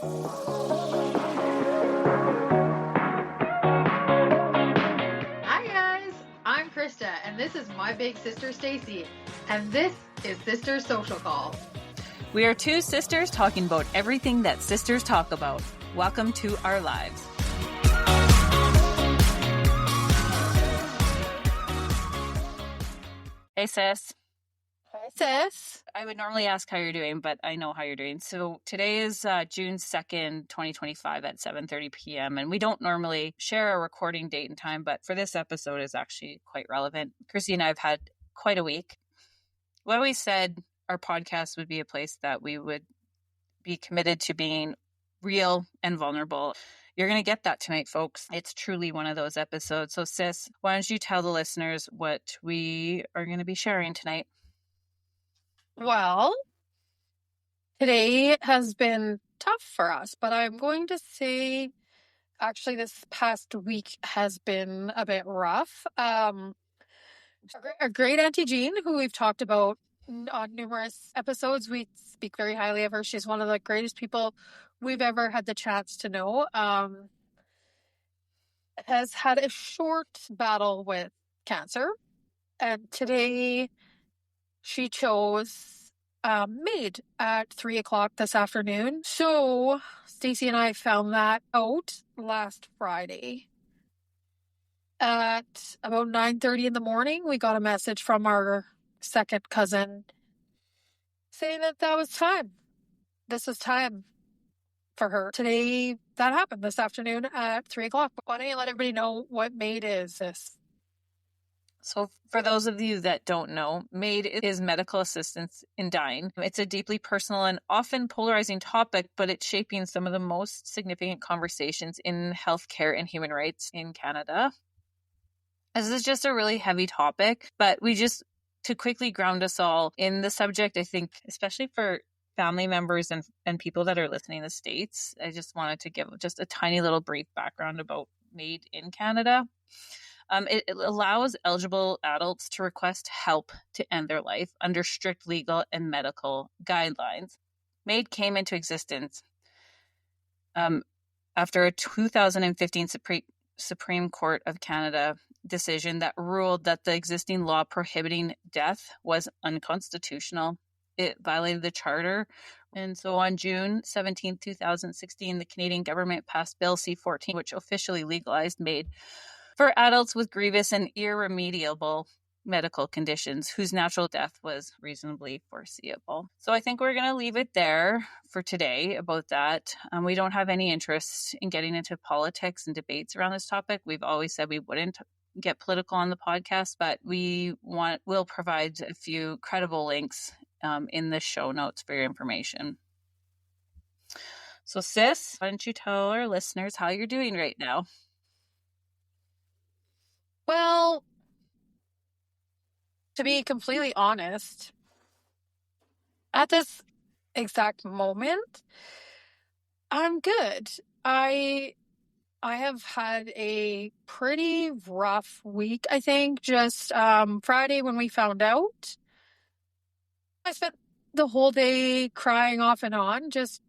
Hi guys, I'm Krista and this is my big sister Stacey and this is Sister's Social Call. We are two sisters talking about everything that sisters talk about. Welcome to our lives. Hey sis. Hi sis. I would normally ask how you're doing, but I know how you're doing. So today is June 2nd, 2025 at 7:30 p.m. And we don't normally share a recording date and time, but for this episode is actually quite relevant. Chrissy and I have had quite a week. We always said our podcast would be a place that we would be committed to being real and vulnerable. You're going to get that tonight, folks. It's truly one of those episodes. So sis, why don't you tell the listeners what we are going to be sharing tonight? Well, today has been tough for us, but I'm going to say actually this past week has been a bit rough. Our Great Auntie Gene, who we've talked about on numerous episodes, we speak very highly of her. She's one of the greatest people we've ever had the chance to know. Has had a short battle with cancer, and today she chose Maid at 3:00 this afternoon. So Stacey and I found that out last Friday. At about 9:30 in the morning, we got a message from our second cousin saying that was time. This was time for her. Today, that happened this afternoon at 3:00. Why don't you let everybody know what Maid is? So for those of you that don't know, Maid is medical assistance in dying. It's a deeply personal and often polarizing topic, but it's shaping some of the most significant conversations in healthcare and human rights in Canada. This is just a really heavy topic, but to quickly ground us all in the subject, I think, especially for family members and people that are listening in the States, I just wanted to give just a tiny little brief background about Maid in Canada. It allows eligible adults to request help to end their life under strict legal and medical guidelines. Maid came into existence after a 2015 Supreme Court of Canada decision that ruled that the existing law prohibiting death was unconstitutional. It violated the Charter. And so on June 17, 2016, the Canadian government passed Bill C-14, which officially legalized Maid for adults with grievous and irremediable medical conditions whose natural death was reasonably foreseeable. So I think we're going to leave it there for today about that. We don't have any interest in getting into politics and debates around this topic. We've always said we wouldn't get political on the podcast, but we'll provide a few credible links in the show notes for your information. So sis, why don't you tell our listeners how you're doing right now? Well, to be completely honest, at this exact moment, I'm good. I have had a pretty rough week, I think. Just Friday when we found out, I spent the whole day crying off and on. Just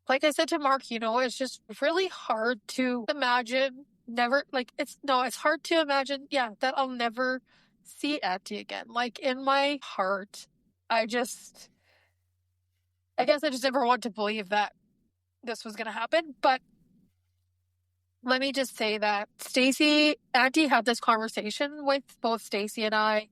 like I said to Mark, it's just really hard to imagine it's hard to imagine, that I'll never see Auntie again. Like in my heart, I guess I just never want to believe that this was going to happen. But let me just say that Auntie had this conversation with both Stacey and I.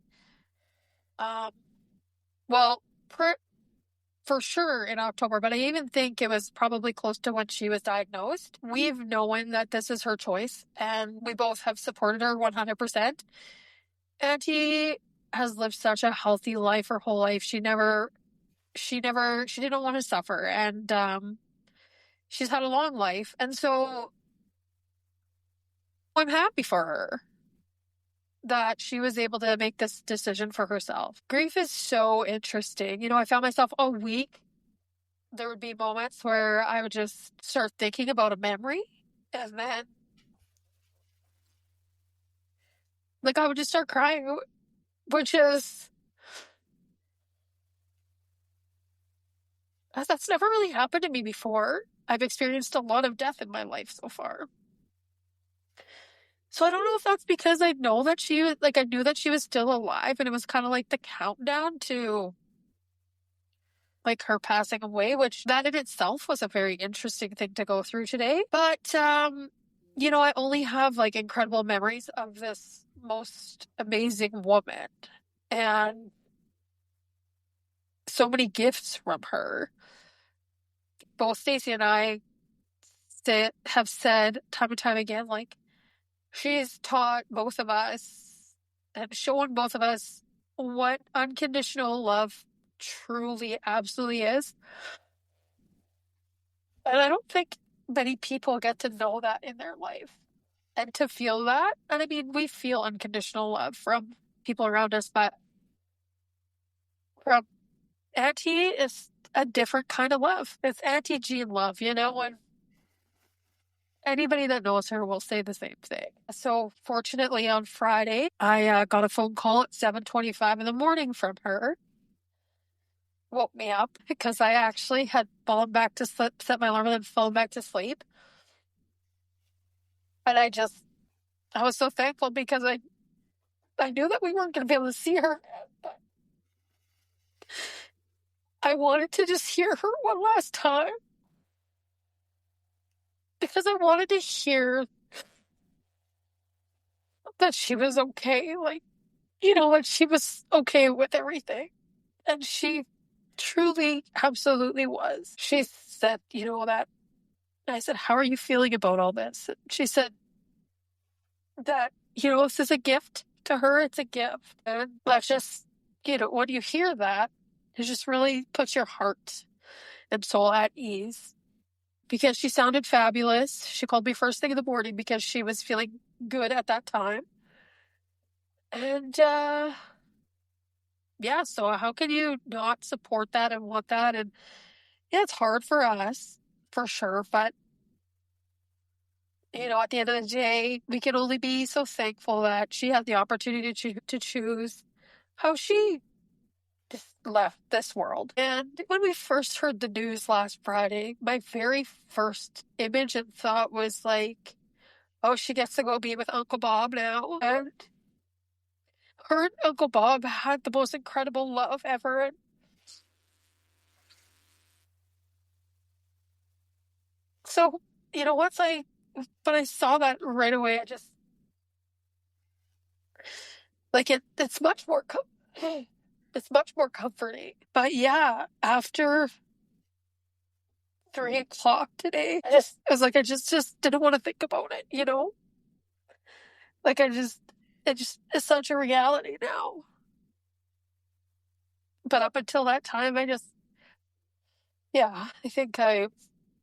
For sure in October, but I even think it was probably close to when she was diagnosed. We've known that this is her choice, and we both have supported her 100%. Auntie has lived such a healthy life her whole life. She didn't want to suffer, and she's had a long life, and so I'm happy for her that she was able to make this decision for herself. Grief is so interesting. I found myself all week. There would be moments where I would just start thinking about a memory, and then I would just start crying, which is That's never really happened to me before. I've experienced a lot of death in my life so far. So I don't know if that's because I know that I knew that she was still alive, and it was kind of like the countdown to like her passing away, which that in itself was a very interesting thing to go through today. But I only have like incredible memories of this most amazing woman and so many gifts from her. Both Stacey and I have said time and time again, like, she's taught both of us and shown both of us what unconditional love truly, absolutely is. And I don't think many people get to know that in their life and to feel that. And I mean, we feel unconditional love from people around us, but from Auntie is a different kind of love. It's Auntie Gene love, and anybody that knows her will say the same thing. So fortunately on Friday, I got a phone call at 7:25 in the morning from her. Woke me up because I actually had fallen back to sleep, set my alarm and then fallen back to sleep. And I was so thankful because I knew that we weren't going to be able to see her. But I wanted to just hear her one last time. Because I wanted to hear that she was okay. Like, that she was okay with everything. And she truly, absolutely was. She said, that. I said, how are you feeling about all this? And she said that, this is a gift to her. It's a gift. And let's just, when you hear that, it just really puts your heart and soul at ease. Because she sounded fabulous. She called me first thing in the morning because she was feeling good at that time. And, yeah, so how can you not support that and want that? And yeah, it's hard for us, for sure. But, at the end of the day, we can only be so thankful that she had the opportunity to choose how she just left this world. And when we first heard the news last Friday, my very first image and thought was like, oh, she gets to go be with Uncle Bob now. And her and Uncle Bob had the most incredible love ever. And so, when I saw that right away, I just, like, it's much more, it's much more comforting. But yeah, after 3 o'clock today, I was like, I just didn't want to think about it, Like, it's such a reality now. But up until that time, I think I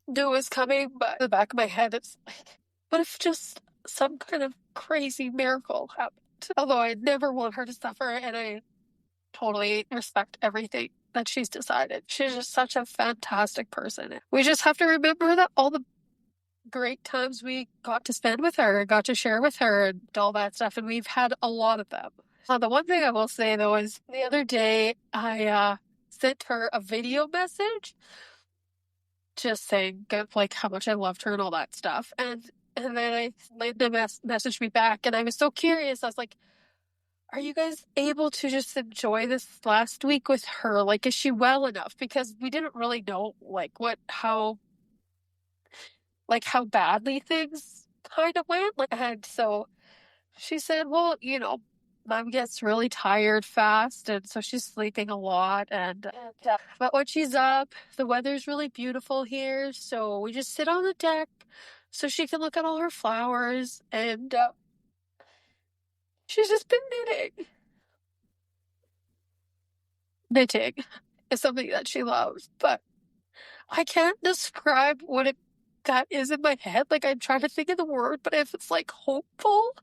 knew it was coming, but in the back of my head, it's like, what if just some kind of crazy miracle happened? Although I never want her to suffer, and I totally respect everything that she's decided. She's just such a fantastic person. We just have to remember that all the great times we got to spend with her, got to share with her, and all that stuff, and we've had a lot of them. The one thing I will say, though, is the other day I sent her a video message just saying like how much I loved her and all that stuff. And then Linda messaged me back, and I was so curious. I was like, are you guys able to just enjoy this last week with her? Like, is she well enough? Because we didn't really know how badly things kind of went. And so she said, well, Mom gets really tired fast, and so she's sleeping a lot. But when she's up, the weather's really beautiful here, so we just sit on the deck so she can look at all her flowers. And she's just been knitting. Knitting is something that she loves, but I can't describe what that is in my head. Like, I'm trying to think of the word, but if it's like hopeful,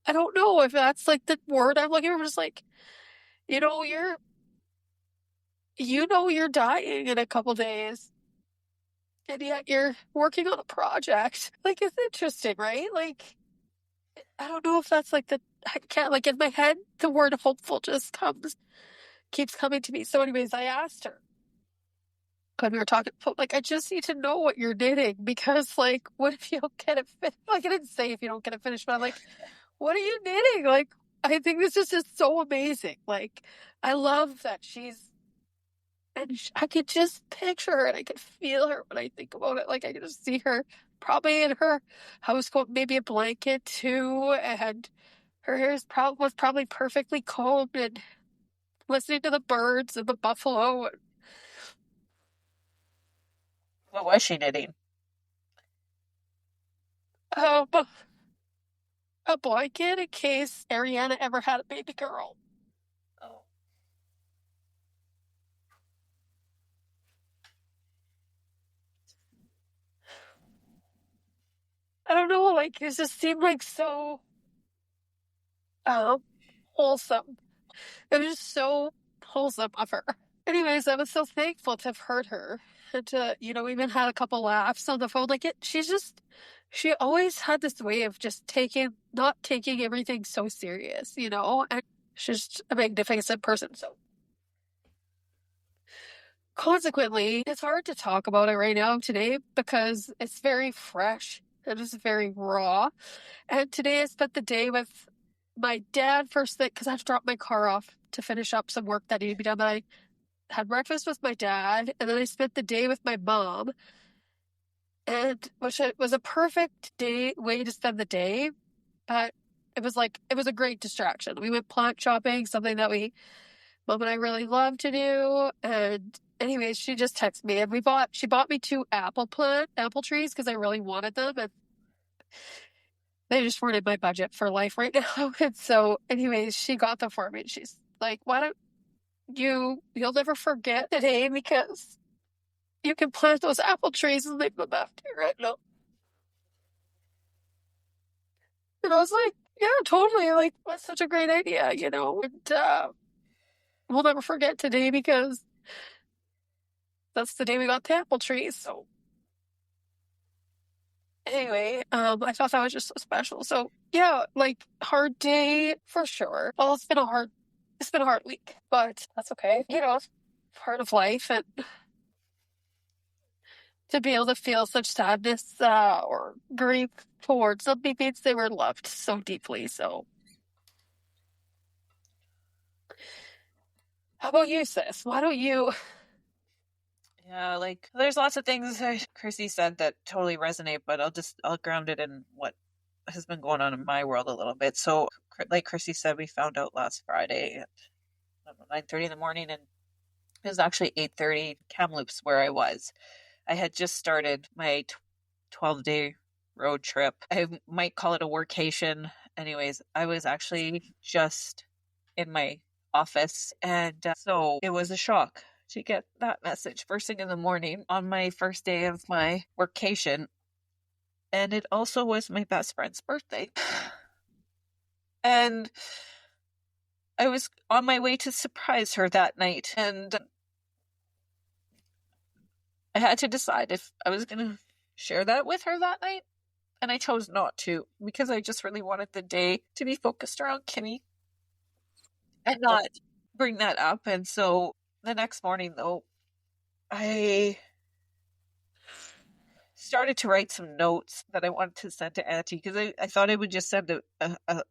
I don't know if that's like the word I'm looking for. Just like, you're dying in a couple days, and yet you're working on a project. Like, it's interesting, right? Like, I don't know if that's like I can't, like, in my head, the word hopeful just keeps coming to me. So anyways, I asked her, when we were talking, but like, I just need to know what you're knitting, because like, what if you don't get it finished? Like, I didn't say if you don't get it finished, but I'm like, what are you knitting? Like, I think this is just so amazing. Like, I love that I could just picture her and I could feel her when I think about it. Like, I could just see her probably in her housecoat, maybe a blanket too, and her hair was probably perfectly combed, and listening to the birds and the buffalo. What was she knitting? But a blanket in case Ariana ever had a baby girl. Oh. I don't know, like, it just seemed like so wholesome. It was just so wholesome of her. Anyways, I was so thankful to have heard her and to, even had a couple laughs on the phone. Like, she always had this way of just not taking everything so serious, and she's just a magnificent person. So consequently, it's hard to talk about it right now today because it's very fresh. It is very raw. And today I spent the day with my dad first thing, because I had to drop my car off to finish up some work that needed to be done. But I had breakfast with my dad, and then I spent the day with my mom, and which was a perfect way to spend the day. But it was a great distraction. We went plant shopping, something that Mom and I really love to do. And anyways, she just texted me, and she bought me 2 apple trees because I really wanted them, and they just weren't in my budget for life right now. And so anyways, she got them for me, and she's like, why don't you'll never forget today, because you can plant those apple trees and leave them after you right now. And I was like, yeah, totally. Like, that's such a great idea, and we'll never forget today, because that's the day we got the apple trees. So anyway, I thought that was just so special. So yeah, like, hard day for sure. Well, it's been a hard week, but that's okay. It's part of life, and to be able to feel such sadness or grief towards somebody means they were loved so deeply. So how about you, sis? Why don't you? Yeah, like, there's lots of things Chrissy said that totally resonate, but I'll ground it in what has been going on in my world a little bit. So, like Chrissy said, we found out last Friday at 9:30 in the morning, and it was actually 8:30 Kamloops where I was. I had just started my 12-day road trip. I might call it a workation. Anyways, I was actually just in my office, and so it was a shock to get that message first thing in the morning on my first day of my workation. And it also was my best friend's birthday. And I was on my way to surprise her that night, and I had to decide if I was going to share that with her that night. And I chose not to, because I just really wanted the day to be focused around Kimmy and not bring that up. And so the next morning, though, I started to write some notes that I wanted to send to Auntie, because I thought I would just send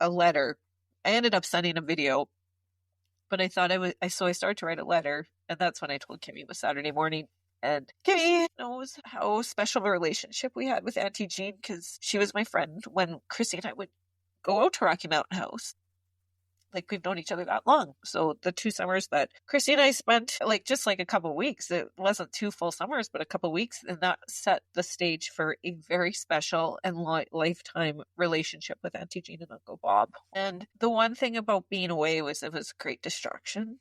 a letter. I ended up sending a video, but I thought so I started to write a letter, and that's when I told Kimmy it was Saturday morning. And Kimmy knows how special of a relationship we had with Auntie Gene, because she was my friend when Chrissy and I would go out to Rocky Mountain House. Like, we've known each other that long. So the 2 summers that Chrissy and I spent, just a couple of weeks, it wasn't 2 full summers, but a couple of weeks, and that set the stage for a very special and lifetime relationship with Auntie Gene and Uncle Bob. And the one thing about being away was it was great distraction.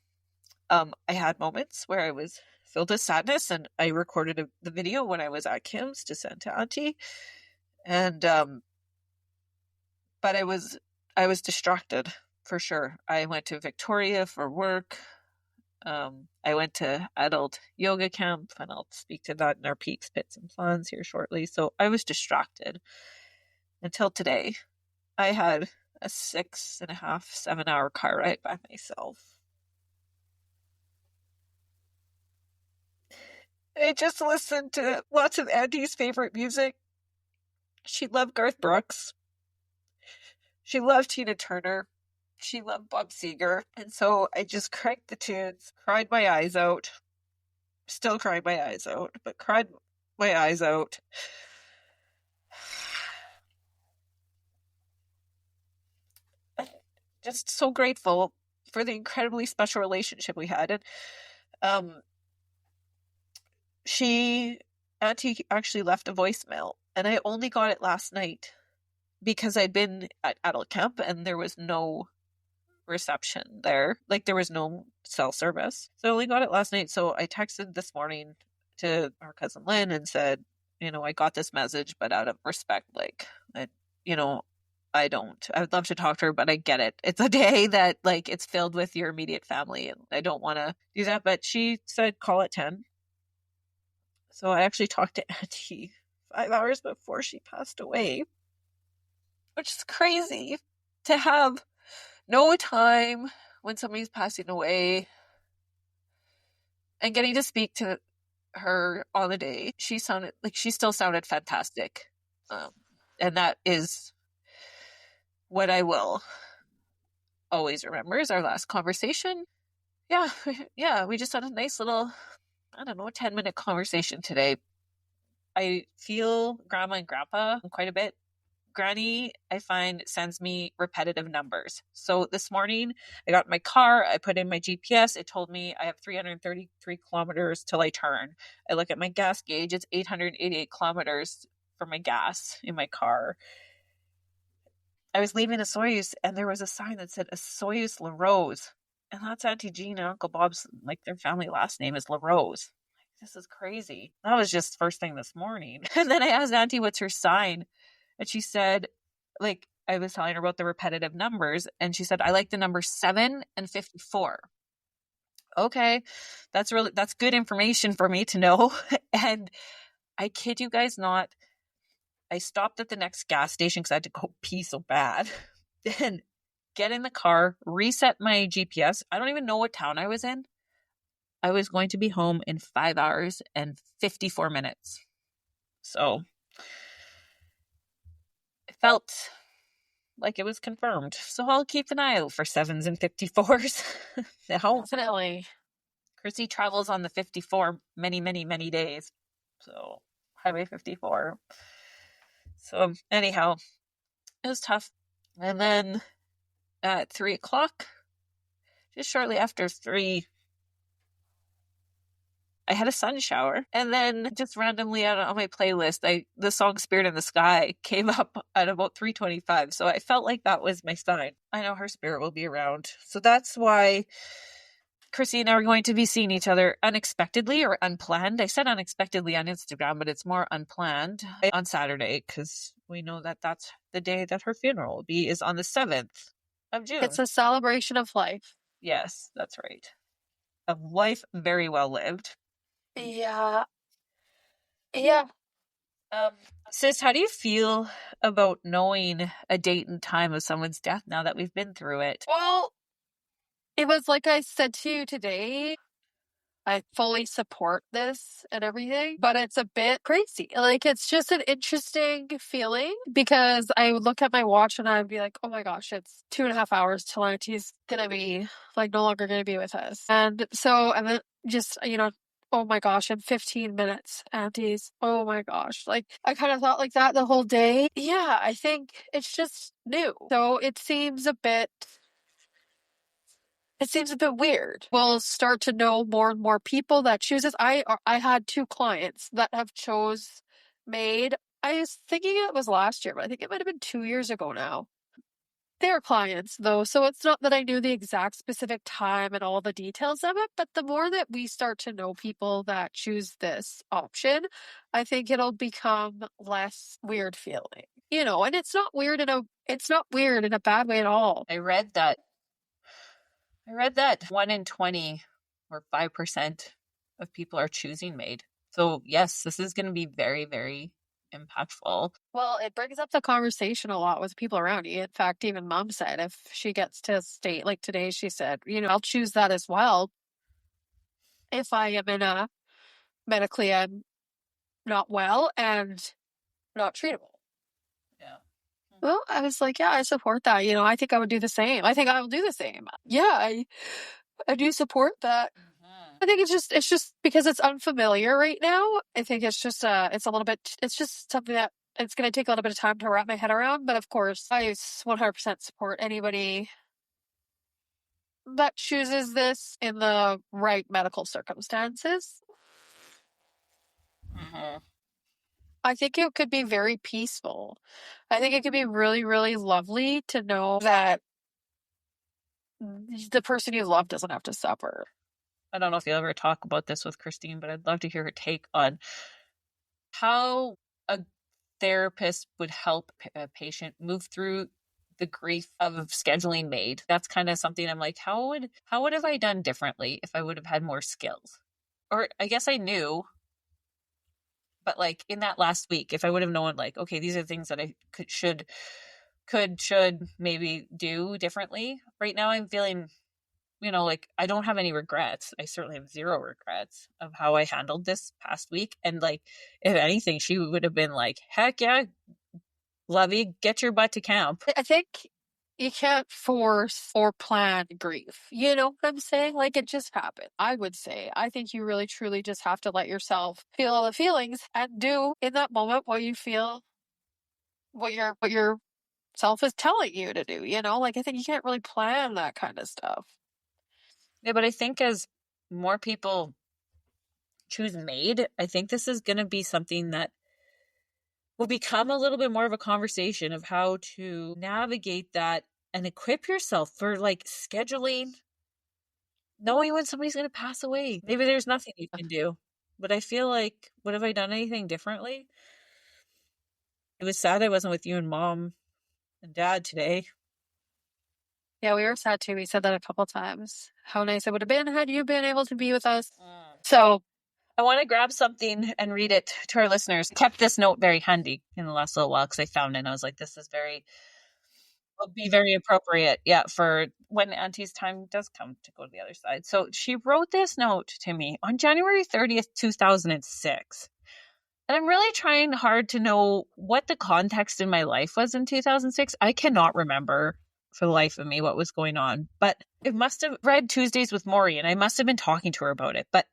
I had moments where I was filled with sadness, and I recorded the video when I was at Kim's to send to Auntie. And but I was distracted. For sure. I went to Victoria for work. I went to adult yoga camp, and I'll speak to that in our peaks, pits, and plans here shortly. So I was distracted until today. I had a 6.5, 7-hour car ride by myself. I just listened to lots of Auntie's favorite music. She loved Garth Brooks. She loved Tina Turner. She loved Bob Seger. And so I just cranked the tunes, cried my eyes out. Still crying my eyes out, but cried my eyes out. Just so grateful for the incredibly special relationship we had. And Auntie actually left a voicemail, and I only got it last night because I'd been at adult camp and there was no reception there. Like, there was no cell service. So I only got it last night. So I texted this morning to our cousin Lynn and said, I got this message, but out of respect, like, I don't. I would love to talk to her, but I get it. It's a day that, like, it's filled with your immediate family, and I don't want to do that. But she said call at 10. So I actually talked to Auntie 5 hours before she passed away, which is crazy to have no time when somebody's passing away and getting to speak to her on the day. She still sounded fantastic. And that is what I will always remember, is our last conversation. Yeah, we just had a nice little, 10-minute conversation today. I feel Grandma and Grandpa quite a bit. Granny, I find, sends me repetitive numbers. So this morning, I got in my car, I put in my GPS, it told me I have 333 kilometers till I turn. I look at my gas gauge, it's 888 kilometers for my gas in my car. I was leaving a Soyuz, and there was a sign that said a Soyuz LaRose. And that's Auntie Gene and Uncle Bob's, like, their family last name is LaRose. This is crazy. That was just first thing this morning. And then I asked Auntie what's her sign. And she said, like, I was telling her about the repetitive numbers, and she said, I like the number 7 and 54. Okay, that's good information for me to know. And I kid you guys not, I stopped at the next gas station because I had to go pee so bad. Then get in the car, reset my GPS. I don't even know what town I was in. I was going to be home in 5 hours and 54 minutes. So it felt like it was confirmed. So I'll keep an eye out for 7s and 54s. Definitely. Chrissy travels on the 54 many, many, many days. So Highway 54. So anyhow, it was tough. And then at 3 o'clock, just shortly after 3, I had a sun shower. And then just randomly out on my playlist, the song Spirit in the Sky came up at about 3:25. So I felt like that was my sign. I know her spirit will be around. So that's why Chrissy and I are going to be seeing each other unexpectedly or unplanned. I said unexpectedly on Instagram, but it's more unplanned on Saturday, because we know that that's the day that her funeral will be, is on the 7th of June. It's a celebration of life. Yes, that's right. Of life very well lived. Yeah. Sis, how do you feel about knowing a date and time of someone's death now that we've been through it? Well, it was like I said to you today, I fully support this and everything, but it's a bit crazy. Like, it's just an interesting feeling, because I would look at my watch and I'd be like, oh my gosh, it's 2.5 hours till Auntie's gonna be, like, no longer gonna be with us. And then just, oh my gosh, in 15 minutes, Auntie's, oh my gosh. Like, I kind of thought like that the whole day. Yeah, I think it's just new. So it seems a bit weird. We'll start to know more and more people that chooses. I had 2 clients that have chose Maid. I was thinking it was last year, but I think it might have been 2 years ago now. They're clients, though, so it's not that I knew the exact specific time and all the details of it, but the more that we start to know people that choose this option, I think it'll become less weird feeling. And it's not weird in a bad way at all. I read that 1 in 20 or 5% of people are choosing Maid. So yes, this is going to be very, very impactful. Well, it brings up the conversation a lot with people around you. In fact, even Mom said if she gets to state, like today, she said, I'll choose that as well if I am in a medically I'm not well and not treatable. Yeah. Well, I was like, yeah, I support that. I think I would do the same. I think I will do the same. Yeah, I do support that. I think it's just because it's unfamiliar right now. I think it's just it's just something that it's going to take a little bit of time to wrap my head around. But of course, I 100% support anybody that chooses this in the right medical circumstances. I think it could be very peaceful. I think it could be really, really lovely to know that the person you love doesn't have to suffer. I don't know if you'll ever talk about this with Christine, but I'd love to hear her take on how a therapist would help a patient move through the grief of scheduling Maid. That's kind of something I'm like, how would have I done differently if I would have had more skills? Or I guess I knew, but like in that last week, if I would have known, like, okay, these are things that I should maybe do differently. Right now I'm feeling, like I don't have any regrets. I certainly have zero regrets of how I handled this past week. And like, if anything, she would have been like, heck yeah, Lovey, get your butt to camp. I think you can't force or plan grief. You know what I'm saying? Like, it just happened. I would say, I think you really truly just have to let yourself feel all the feelings and do in that moment what you feel, what your self is telling you to do, Like, I think you can't really plan that kind of stuff. Yeah, but I think as more people choose Maid, I think this is going to be something that will become a little bit more of a conversation of how to navigate that and equip yourself for like scheduling, knowing when somebody's going to pass away. Maybe there's nothing you can do, but I feel like, would have I done anything differently? It was sad I wasn't with you and Mom and Dad today. Yeah, we were sad too. We said that a couple times. How nice it would have been had you been able to be with us. So I want to grab something and read it to our listeners. Kept this note very handy in the last little while because I found it and I was like, this is will be very appropriate, yeah, for when Auntie's time does come to go to the other side. So she wrote this note to me on January 30th, 2006. And I'm really trying hard to know what the context in my life was in 2006. I cannot remember for the life of me what was going on, but it must have read Tuesdays with Maury and I must have been talking to her about it. But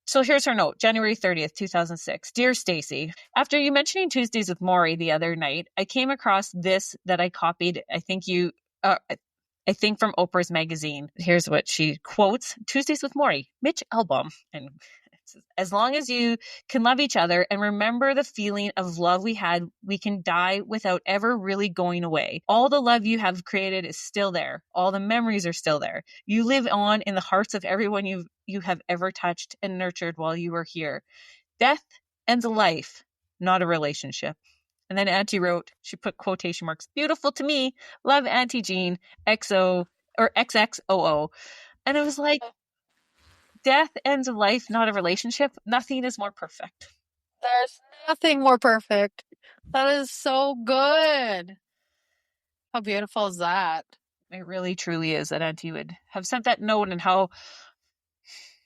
so here's her note, January 30th, 2006. Dear Stacey, after you mentioning Tuesdays with Maury the other night, I came across this that I copied. I think from Oprah's magazine. Here's what she quotes. Tuesdays with Maury, Mitch Albom. And as long as you can love each other and remember the feeling of love we had, we can die without ever really going away. All the love you have created is still there. All the memories are still there. You live on in the hearts of everyone you have ever touched and nurtured while you were here. Death ends a life, not a relationship. And then Auntie wrote, she put quotation marks, beautiful to me. Love Auntie Gene, XO or XXOO. And it was like, death ends a life, not a relationship. Nothing is more perfect. There's nothing more perfect. That is so good. How beautiful is that? It really, truly is that Auntie would have sent that note and how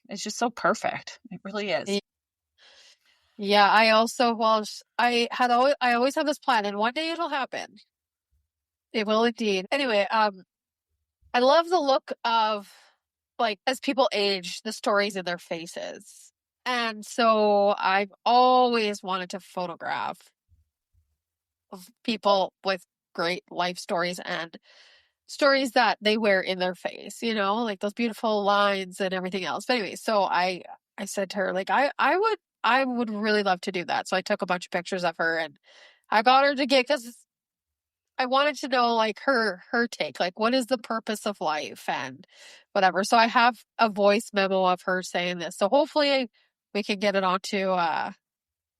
it's just so perfect. It really is. Yeah, I also, I always have this plan and one day it'll happen. It will indeed. Anyway, I love the look of, like, as people age, the stories in their faces. And so I've always wanted to photograph of people with great life stories and stories that they wear in their face, like those beautiful lines and everything else. But anyway, so I said to her, like, I would really love to do that. So I took a bunch of pictures of her and I got her to because I wanted to know, like, her take, like, what is the purpose of life and whatever. So I have a voice memo of her saying this. So hopefully we can get it onto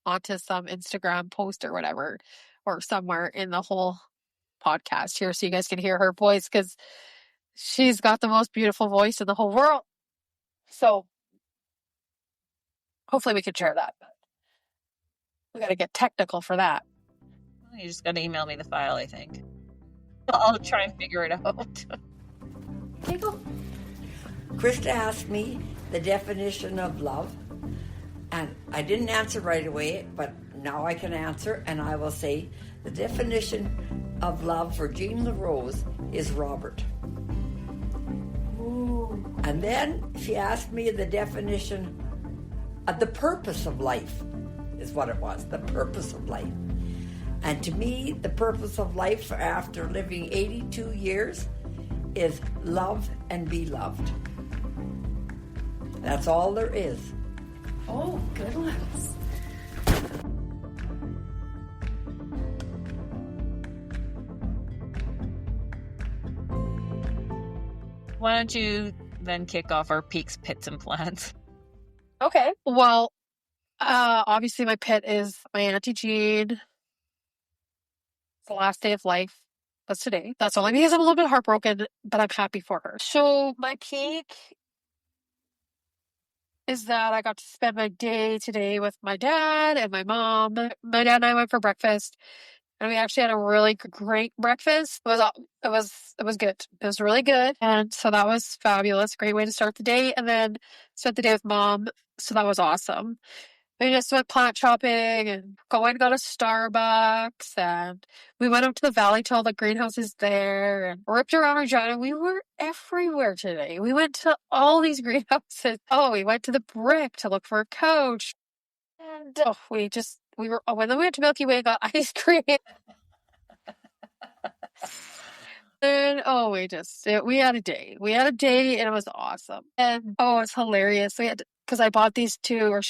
some Instagram post or whatever, or somewhere in the whole podcast here so you guys can hear her voice because she's got the most beautiful voice in the whole world. So hopefully we can share that. But we got to get technical for that. You just got to email me the file, I think. I'll try and figure it out. Krista asked me the definition of love. And I didn't answer right away, but now I can answer, and I will say the definition of love for Jean LaRose is Robert. Ooh. And then she asked me the definition of the purpose of life, is what it was, the purpose of life. And to me, the purpose of life after living 82 years is love and be loved. That's all there is. Oh, good ones. Why don't you then kick off our peaks, pits, and plans? Okay. Well, obviously my pit is my Auntie Gene. It's the last day of life. That's today. That's only because I'm a little bit heartbroken, but I'm happy for her. So my peak is that I got to spend my day today with my dad and my mom. My dad and I went for breakfast, and we actually had a really great breakfast. It was good. It was really good, and so that was fabulous. Great way to start the day, and then spent the day with mom. So that was awesome. We just went plant shopping and got a Starbucks, and we went up to the valley to all the greenhouses there and ripped around Regina. We were everywhere today. We went to all these greenhouses. Oh, we went to the Brick to look for a couch. And when we went to Milky Way and got ice cream. And we had a day. We had a day and it was awesome. And it's hilarious. Because she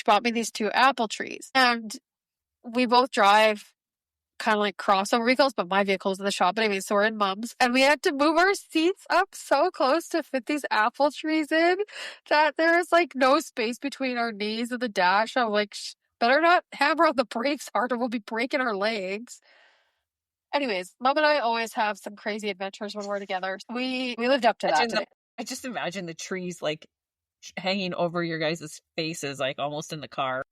bought me these two apple trees. And we both drive kind of like crossover vehicles, but my vehicle's in the shop anyway, so we're in Mom's. And we had to move our seats up so close to fit these apple trees in that there's like no space between our knees and the dash. I'm like, better not hammer on the brakes hard or we'll be breaking our legs. Anyways, Mom and I always have some crazy adventures when we're together. We lived up to that today. I just imagine the trees like hanging over your guys' faces, like almost in the car.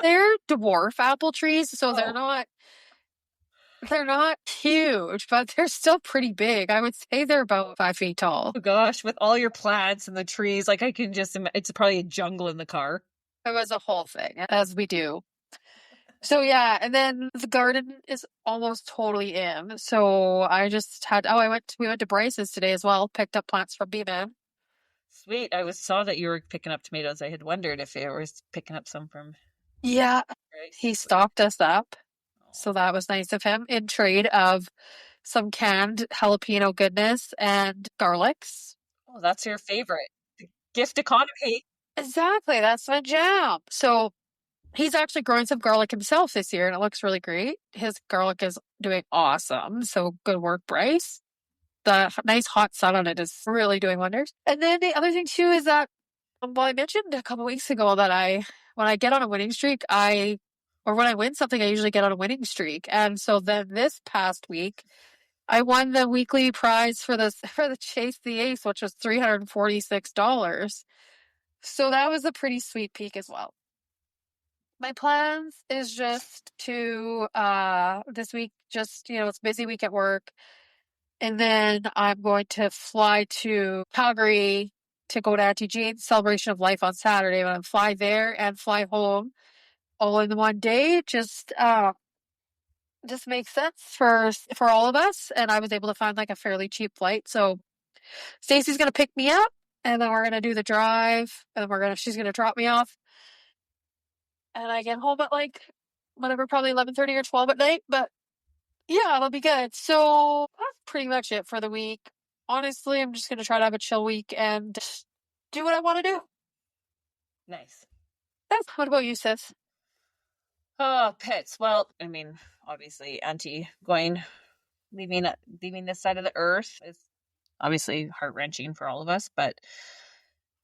They're dwarf apple trees, so they're not huge, but they're still pretty big. I would say they're about 5 feet tall. Oh gosh, with all your plants and the trees, like I can just imagine, it's probably a jungle in the car. It was a whole thing, as we do. So yeah, and then the garden is almost totally in. So we went to Bryce's today as well, picked up plants from B-Man. Sweet. I saw that you were picking up tomatoes. I had wondered if it was picking up some from... Yeah, he stocked us up. So that was nice of him in trade of some canned jalapeno goodness and garlics. Oh, that's your favorite. Gift economy. Exactly. That's my jam. So he's actually growing some garlic himself this year, and it looks really great. His garlic is doing awesome. So good work, Bryce. The nice hot sun on it is really doing wonders. And then the other thing too is that, I mentioned a couple weeks ago that when I get on a winning streak, when I win something, I usually get on a winning streak. And so then this past week, I won the weekly prize for the Chase the Ace, which was $346. So that was a pretty sweet peak as well. My plans is just to, this week, it's a busy week at work. And then I'm going to fly to Calgary to go to Auntie Gene's celebration of life on Saturday. When I fly there and fly home all in one day, just makes sense for all of us. And I was able to find like a fairly cheap flight. So Stacey's going to pick me up and then we're going to do the drive and then she's going to drop me off. And I get home at like whatever, probably 11:30 or 12 at night. But yeah, it'll be good. So that's pretty much it for the week. Honestly, I'm just going to try to have a chill week and do what I want to do. Nice. What about you, sis? Oh, pets. Well, I mean, obviously, Auntie leaving this side of the earth is obviously heart-wrenching for all of us, but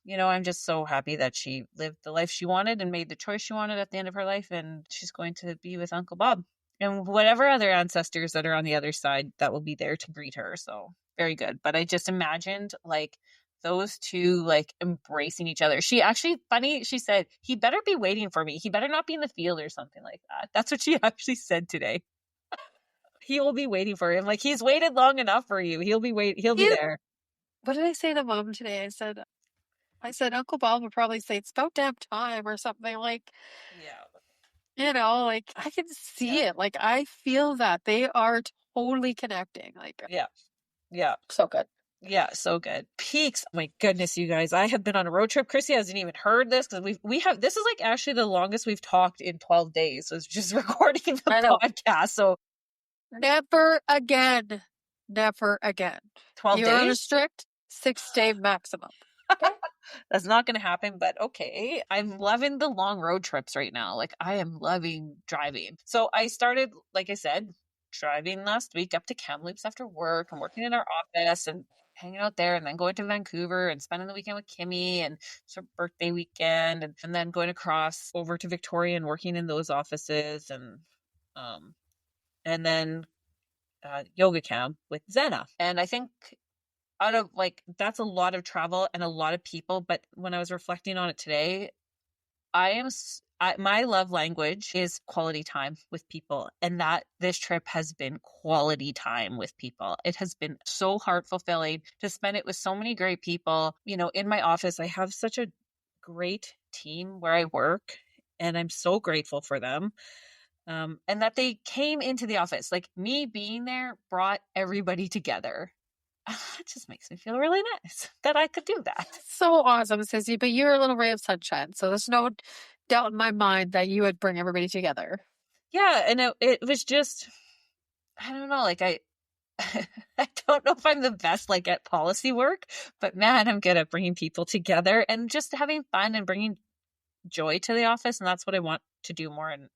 I'm just so happy that she lived the life she wanted and made the choice she wanted at the end of her life, and she's going to be with Uncle Bob and whatever other ancestors that are on the other side that will be there to greet her. So very good. But I just imagined like those two like embracing each other. She said, he better be waiting for me. He better not be in the field or something like that. That's what she actually said today. He will be waiting for him. Like, he's waited long enough for you. He'll be there. What did I say to Mom today? I said, I said Uncle Bob would probably say it's about damn time or something like, Yeah. like I can see it. Like I feel that they are totally connecting. Like Yeah. so good. Yeah, so good. Peaks. Oh my goodness, you guys. I have been on a road trip. Chrissy hasn't even heard this because we have this is like actually the longest we've talked in 12 days. So it's just recording the podcast. So never again. Never again. 12 You're on a days? strict 6-day maximum. Okay? That's not going to happen, but okay. I'm loving the long road trips right now. Like I am loving driving. So I started, like I said, driving last week up to Kamloops after work. I'm working in our office and hanging out there, and then going to Vancouver and spending the weekend with Kimmy, and it's her birthday weekend, and then going across over to Victoria and working in those offices, and then yoga camp with Zena. And I think out of like that's a lot of travel and a lot of people, but when I was reflecting on it today, my love language is quality time with people, and that this trip has been quality time with people. It has been so heart fulfilling to spend it with so many great people. In my office, I have such a great team where I work, and I'm so grateful for them. And that they came into the office, like me being there brought everybody together. It just makes me feel really nice that I could do that. So awesome, Sissy. But you're a little ray of sunshine, so there's no doubt in my mind that you would bring everybody together. Yeah, and it was just, I don't know, like I don't know if I'm the best like at policy work, but man, I'm good at bringing people together and just having fun and bringing joy to the office. And that's what I want to do more in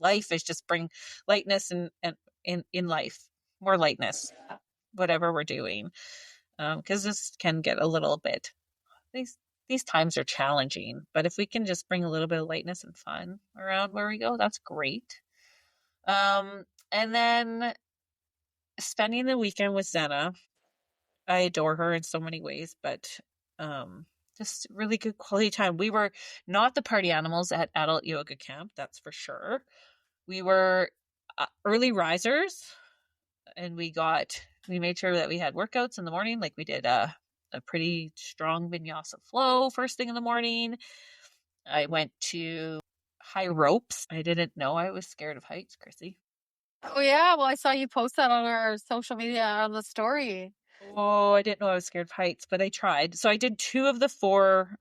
life, is just bring lightness and in life, more lightness, whatever we're doing. Because this can get a little bit, these times are challenging, but if we can just bring a little bit of lightness and fun around where we go, that's great. And then spending the weekend with Zena. I adore her in so many ways, but just really good quality time. We were not the party animals at adult yoga camp, that's for sure. We were early risers, and we made sure that we had workouts in the morning. Like we did a pretty strong vinyasa flow first thing in the morning. I went to high ropes. I didn't know I was scared of heights, Chrissy. Oh yeah, well I saw you post that on our social media on the story. Oh, I didn't know I was scared of heights, but I tried. So I did 2 of the 4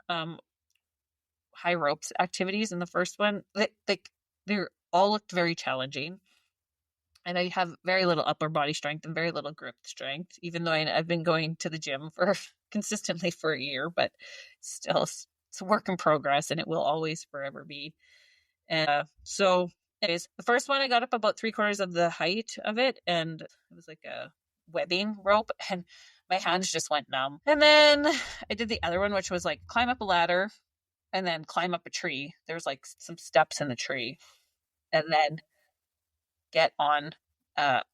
high ropes activities. In the first one, they all looked very challenging. And I have very little upper body strength and very little grip strength, even though I've been going to the gym consistently for a year, but still it's a work in progress, and it will always forever be. And so anyways, the first one, I got up about 3/4 of the height of it, and it was like a webbing rope, and my hands just went numb. And then I did the other one, which was like climb up a ladder and then climb up a tree. There's like some steps in the tree, and then get on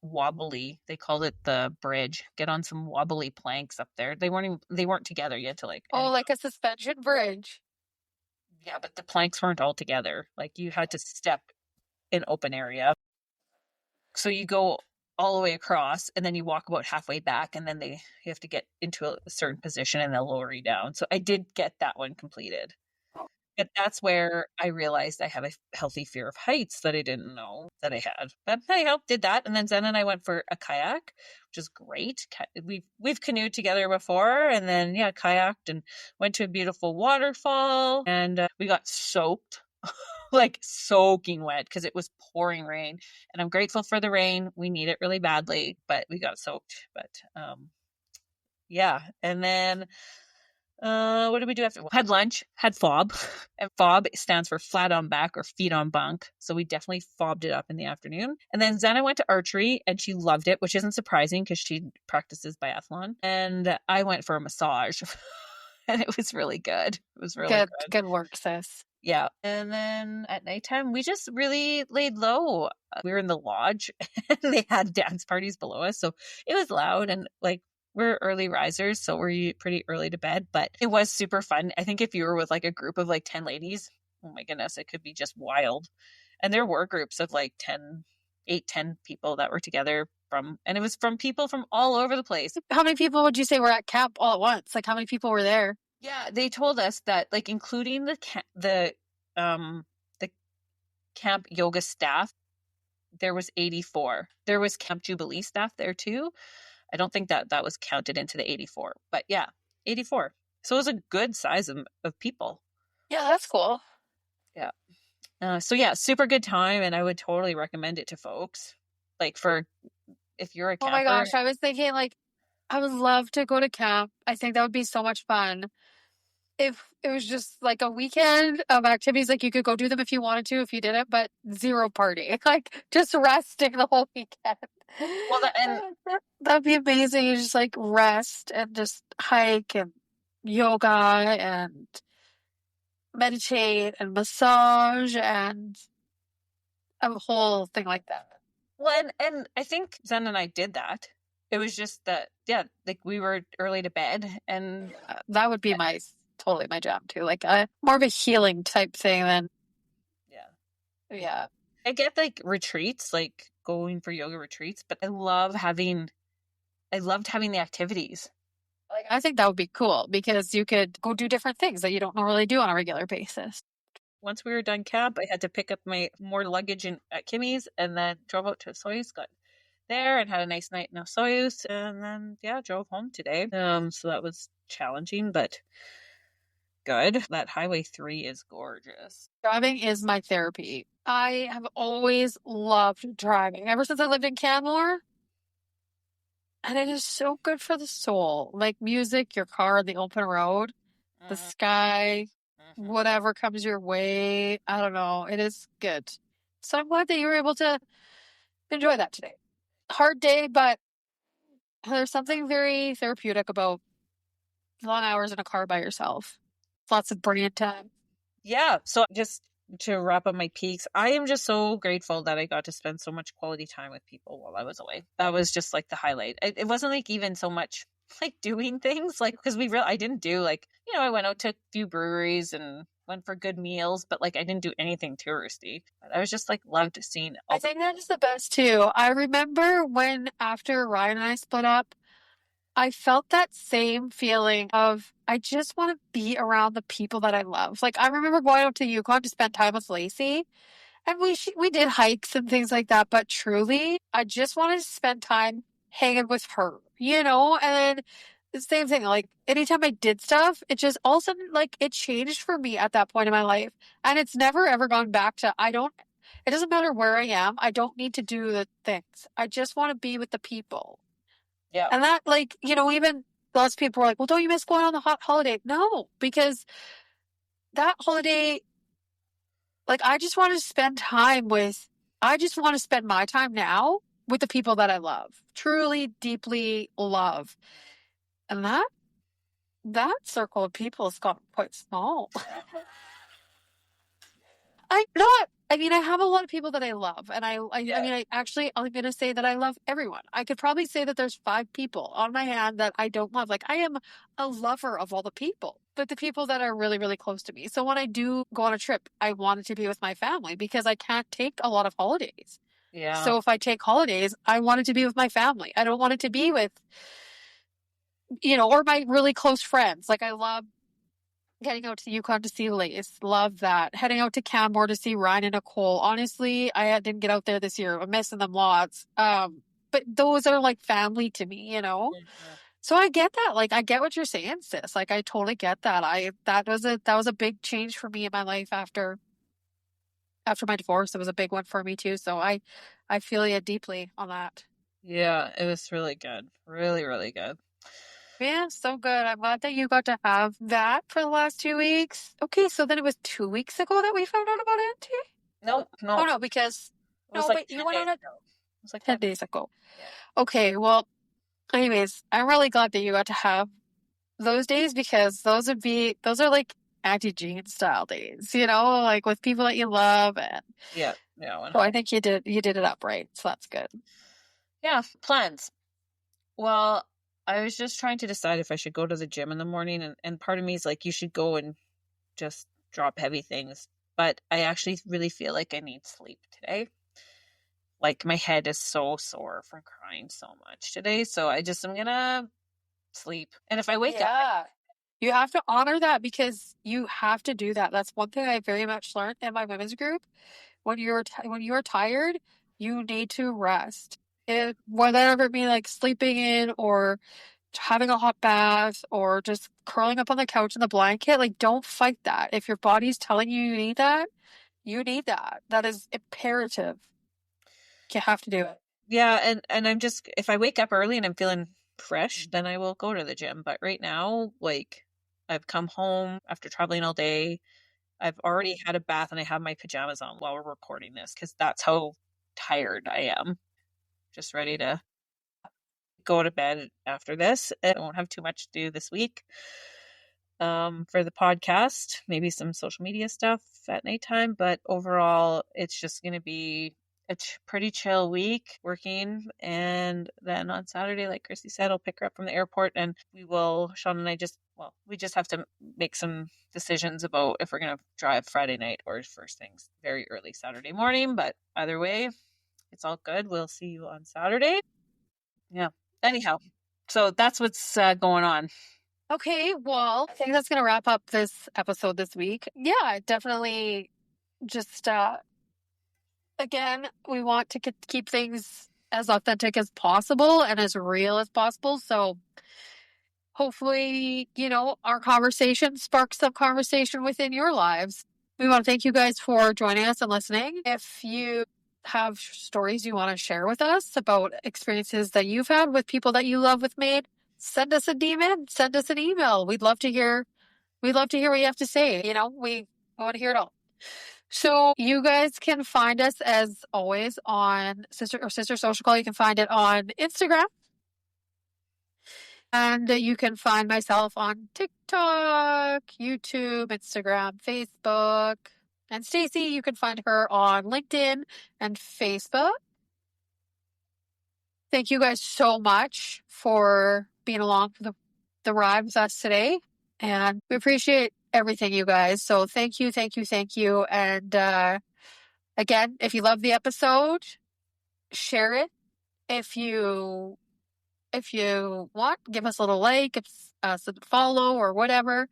wobbly, they called it the bridge, get on some wobbly planks up there. They weren't together yet to like like a suspension bridge. Yeah, but the planks weren't all together. Like you had to step in open area. So you go all the way across, and then you walk about halfway back, and then you have to get into a certain position, and they'll lower you down. So I did get that one completed. But that's where I realized I have a healthy fear of heights that I didn't know that I had. But anyhow, did that. And then Zen and I went for a kayak, which is great. We've canoed together before, and then kayaked and went to a beautiful waterfall, and we got soaked. Like soaking wet because it was pouring rain, and I'm grateful for the rain. We need it really badly, but we got soaked. But and then what did we do after? Had lunch, had fob, and fob stands for flat on back or feet on bunk, so we definitely fobbed it up in the afternoon. And then Zena went to archery, and she loved it, which isn't surprising because she practices biathlon. And I went for a massage and it was really good. It was really good work, sis. Yeah. And then at nighttime, we just really laid low. We were in the lodge and they had dance parties below us. So it was loud, and like we're early risers, so we're pretty early to bed, but it was super fun. I think if you were with like a group of like 10 ladies, oh my goodness, it could be just wild. And there were groups of like 10 people that were together and it was from people from all over the place. How many people would you say were at camp all at once? Like how many people were there? Yeah, they told us that, like, including the camp yoga staff, there was 84. There was Camp Jubilee staff there too. I don't think that was counted into the 84, but yeah, 84. So it was a good size of people. Yeah, that's cool. Yeah. So yeah, super good time, and I would totally recommend it to folks. Like, for if you're a camper. Oh my gosh, I was thinking, like, I would love to go to camp. I think that would be so much fun. If it was just like a weekend of activities, like you could go do them if you wanted to, if you didn't, but zero party, like just resting the whole weekend. Well, that'd be amazing. You just like rest and just hike and yoga and meditate and massage and a whole thing like that. Well, and I think Zen and I did that. It was just that, yeah, like we were early to bed, and that would be totally my job too. Like more of a healing type thing than. Yeah. I get like retreats, like going for yoga retreats, but I loved having the activities. Like, I think that would be cool because you could go do different things that you don't normally do on a regular basis. Once we were done camp, I had to pick up my more luggage at Kimmy's, and then drove out to Soyuz, got there and had a nice night in Soyuz, and then drove home today. So that was challenging, but good. That Highway 3 is gorgeous. Driving is my therapy. I have always loved driving ever since I lived in Canmore. And it is so good for the soul. Like music, your car, the open road, the sky, whatever comes your way. I don't know. It is good. So I'm glad that you were able to enjoy that today. Hard day, but there's something very therapeutic about long hours in a car by yourself. Lots of brain time. Yeah. So just to wrap up my peaks, I am just so grateful that I got to spend so much quality time with people while I was away. That was just like the highlight. It wasn't like even so much like doing things, like, because I didn't do, like, I went out to a few breweries and went for good meals, but like I didn't do anything touristy. But I was just like loved seeing. I think that is the best too. I remember when after Ryan and I split up, I felt that same feeling of I just want to be around the people that I love. Like I remember going out to Yukon to spend time with Lacey, and we did hikes and things like that. But truly, I just wanted to spend time hanging with her, And then the same thing. Like anytime I did stuff, it just all of a sudden like it changed for me at that point in my life, and it's never ever gone back to It doesn't matter where I am. I don't need to do the things. I just want to be with the people. Yeah. And that, like, even lots of people were like, well, don't you miss going on the hot holiday? No, because that holiday, like, I just want to spend my time now with the people that I love, truly, deeply love. And that circle of people has gotten quite small. I have a lot of people that I love, and I'm going to say that I love everyone. I could probably say that there's 5 people on my hand that I don't love. Like, I am a lover of all the people, but the people that are really, really close to me. So when I do go on a trip, I want it to be with my family because I can't take a lot of holidays. Yeah. So if I take holidays, I want it to be with my family. I don't want it to be with, or my really close friends. Like, I love getting out to Yukon to see Lace. Love that. Heading out to Canmore to see Ryan and Nicole. Honestly, I didn't get out there this year. I'm missing them lots. But those are like family to me, Mm-hmm. So I get that. Like, I get what you're saying, sis. Like, I totally get that. That was a big change for me in my life after my divorce. It was a big one for me too. So I feel you deeply on that. Yeah, it was really good. Really, really good. Yeah, so good. I'm glad that you got to have that for the last 2 weeks. Okay, so then it was 2 weeks ago that we found out about Auntie? No. Oh, no, because... No, wait, you went on it? It was like 10 days ago. Yeah. Okay, well, anyways, I'm really glad that you got to have those days because those are like Auntie Gene style days, like with people that you love. And yeah. So I think you did it up right, so that's good. Yeah, plans. Well, I was just trying to decide if I should go to the gym in the morning, and part of me is like, you should go and just drop heavy things. But I actually really feel like I need sleep today. Like, my head is so sore from crying so much today. So I'm going to sleep. And if I wake up, You have to honor that because you have to do that. That's one thing I very much learned in my women's group. When you're tired, you need to rest. Whatever it be, like sleeping in or having a hot bath or just curling up on the couch in the blanket, like don't fight that. If your body's telling you you need that, you need that. That is imperative. You have to do it. Yeah, and I'm just, if I wake up early and I'm feeling fresh, then I will go to the gym. But right now, like, I've come home after traveling all day. I've already had a bath and I have my pajamas on while we're recording this because that's how tired I am. Just ready to go to bed after this. I won't have too much to do this week for the podcast, maybe some social media stuff at nighttime, but overall it's just going to be a pretty chill week working. And then on Saturday, like Christy said, I'll pick her up from the airport and Sean and I we just have to make some decisions about if we're going to drive Friday night or first things very early Saturday morning. But either way, it's all good. We'll see you on Saturday. Yeah. Anyhow, so that's what's going on. Okay, well, I think that's going to wrap up this episode this week. Yeah, definitely just, again, we want to keep things as authentic as possible and as real as possible. So hopefully, our conversation sparks some conversation within your lives. We want to thank you guys for joining us and listening. If you have stories you want to share with us about experiences that you've had with people that you love with Maid, send us a DM, send us an email. We'd love to hear what you have to say. We want to hear it all. So you guys can find us as always on Sister Social Call. You can find it on Instagram. And you can find myself on TikTok, YouTube, Instagram, Facebook. And Stacey, you can find her on LinkedIn and Facebook. Thank you guys so much for being along for the ride with us today. And we appreciate everything, you guys. So thank you. And again, if you love the episode, share it. If you want, give us a little like, a follow or whatever.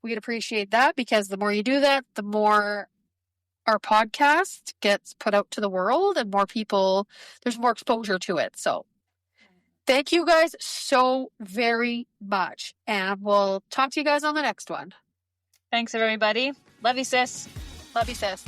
We'd appreciate that because the more you do that, the more our podcast gets put out to the world and more people, there's more exposure to it. So thank you guys so very much. And we'll talk to you guys on the next one. Thanks, everybody. Love you, sis. Love you, sis.